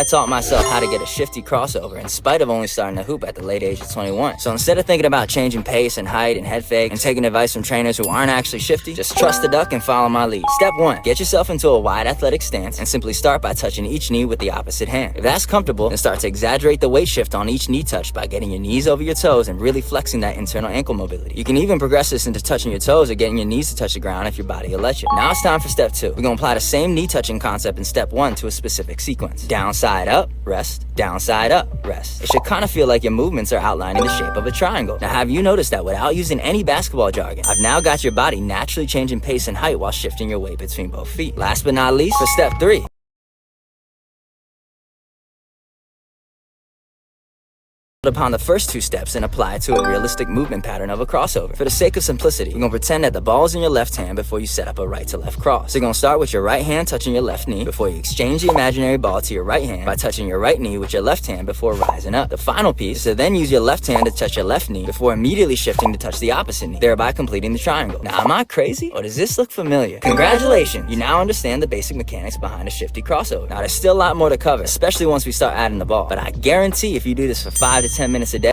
I taught myself how to get a shifty crossover in spite of only starting to hoop at the late age of 21. So instead of thinking about changing pace and height and head fake and taking advice from trainers who aren't actually shifty, just trust the duck and follow my lead. Step 1. Get yourself into a wide athletic stance and simply start by touching each knee with the opposite hand. If that's comfortable, then start to exaggerate the weight shift on each knee touch by getting your knees over your toes and really flexing that internal ankle mobility. You can even progress this into touching your toes or getting your knees to touch the ground if your body will let you. Now it's time for step 2. We're going to apply the same knee touching concept in step 1 to a specific sequence. Downside up, rest, downside up, rest. It should kind of feel like your movements are outlining the shape of a triangle. Now have you noticed that without using any basketball jargon, I've now got your body naturally changing pace and height while shifting your weight between both feet. Last but not least, for step 3. Upon the first 2 steps and apply it to a realistic movement pattern of a crossover. For the sake of simplicity, you're going to pretend that the ball is in your left hand before you set up a right to left cross. So you're going to start with your right hand touching your left knee before you exchange the imaginary ball to your right hand by touching your right knee with your left hand before rising up. The final piece is to then use your left hand to touch your left knee before immediately shifting to touch the opposite knee, thereby completing the triangle. Now am I crazy or does this look familiar? Congratulations! You now understand the basic mechanics behind a shifty crossover. Now there's still a lot more to cover, especially once we start adding the ball, but I guarantee if you do this for 5 to 10 minutes a day,